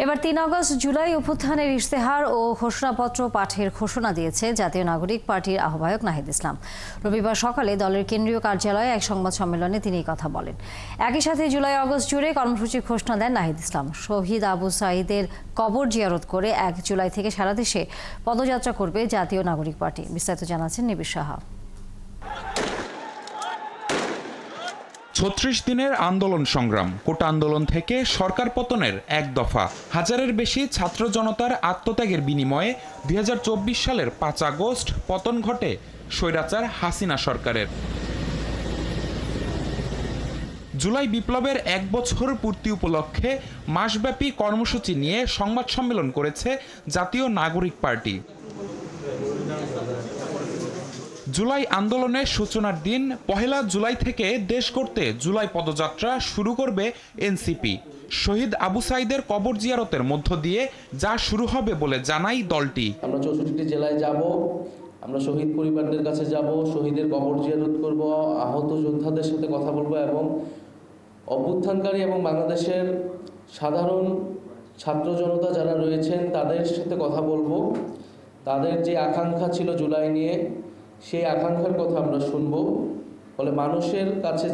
এবার ৩ আগস্ট জুলাই অভ্যুত্থানের ইশতেহার ও ঘোষণাপত্র পাঠের ঘোষণা দিয়েছে জাতীয় নাগরিক পার্টির আহ্বায়ক নাহিদ ইসলাম। রবিবার সকালে দলের কেন্দ্রীয় কার্যালয়ে এক সংবাদ সম্মেলনে তিনি এই কথা বলেন। একই সাথে জুলাই আগস্ট জুড়ে কর্মসূচির ঘোষণা দেন নাহিদ ইসলাম। শহীদ আবু সাঈদের কবর জিয়ারত করে ১ জুলাই থেকে সারা দেশে পদযাত্রা করবে জাতীয় নাগরিক পার্টি। বিস্তারিত জানাচ্ছেন নিবিড় সাহা। ৩৬ দিনের আন্দোলন সংগ্রাম, কোটা আন্দোলন থেকে সরকার পতনের এক দফা, হাজারের বেশি ছাত্র জনতার আত্মত্যাগের বিনিময়ে ২০২৪ সালের ৫ আগস্ট পতন ঘটে স্বৈরাচার হাসিনা সরকারের। জুলাই বিপ্লবের ১ বছর পূর্তি উপলক্ষে মাসব্যাপী কর্মসূচি নিয়ে সংবাদ সম্মেলন করেছে জাতীয় নাগরিক পার্টি। জুলাই আন্দোলনের সূচনার দিন ১ জুলাই থেকে দেশ গড়তে জুলাই পদযাত্রা শুরু করবে এনসিপি। শহীদ আবু সাঈদের কবর জিয়ারতের মধ্য দিয়ে যা শুরু হবে বলে জানাই দলটি। আমরা ৬৪টি জেলায় যাব, আমরা শহীদ পরিবারদের কাছে যাব, শহীদের কবর জিয়ারত করব, আহত যোদ্ধাদের সাথে কথা বলবো এবং অভ্যুত্থানকারী এবং বাংলাদেশের সাধারণ ছাত্র জনতা যারা রয়েছেন তাদের সাথে কথা বলবো। তাদের যে আকাঙ্ক্ষা ছিল জুলাই নিয়ে, সেই আকাঙ্ক্ষার কথা আমরা শুনবো। ফলে মানুষের কাছে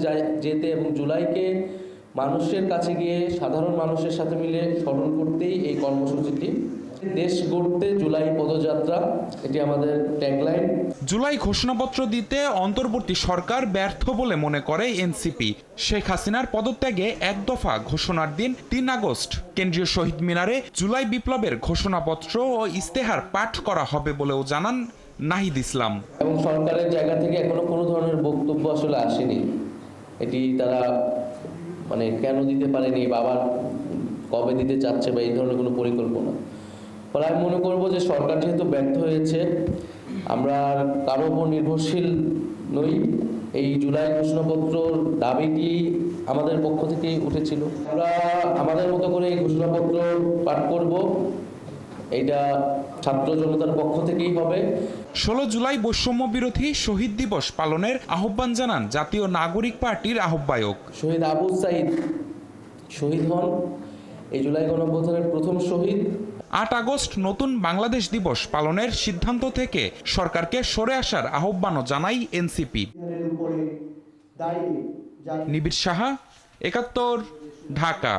যেতে এবং জুলাইকে মানুষের কাছে গিয়ে সাধারণ মানুষের সাথে মিলে স্মরণ করতেই এই কর্মসূচিটি। দেশ গড়তে জুলাই পদযাত্রা, এটি আমাদের ট্যাগলাইন। জুলাই ঘোষণাপত্র দিতে অন্তর্বর্তী সরকার ব্যর্থ বলে মনে করে এনসিপি। শেখ হাসিনার পদত্যাগে এক দফা ঘোষণার দিন ৩ আগস্ট কেন্দ্রীয় শহীদ মিনারে জুলাই বিপ্লবের ঘোষণাপত্র ও ইশতেহার পাঠ করা হবে বলেও জানান নাহিদ ইসলাম। এবং সরকারের জায়গা থেকে এখনো কোনো ধরনের বক্তব্য আসলে আসেনি। এটি তারা কেন দিতে পারেনি বা আবার কবে দিতে চাচ্ছে বা এই ধরনের কোনো পরিকল্পনা। ফলে আমি মনে করবো যে সরকার যেহেতু ব্যর্থ হয়েছে, আমরা কারো উপর নির্ভরশীল নই। এই জুলাই ঘোষণাপত্রর দাবিটি আমাদের পক্ষ থেকেই উঠেছিল। আমরা আমাদের মতো করে এই ঘোষণাপত্র পাঠ করব, এইটা ছাত্র জনতার পক্ষ থেকেই হবে। ১৬ জুলাই বৈষম্য বিরোধী শহীদ দিবস পালনের আহ্বান জানান জাতীয় নাগরিক পার্টির আহ্বায়ক। শহীদ আবু সাঈদ শহীদ হন, এই জুলাই গণঅভ্যুত্থানের প্রথম শহীদ। ৮ আগস্ট নতুন বাংলাদেশ দিবস পালনের সিদ্ধান্ত থেকে সরকারকে সরে আসার আহ্বানও জানাই এনসিপি। নিবিড় নিবিড় সাহা, ৭১, ঢাকা।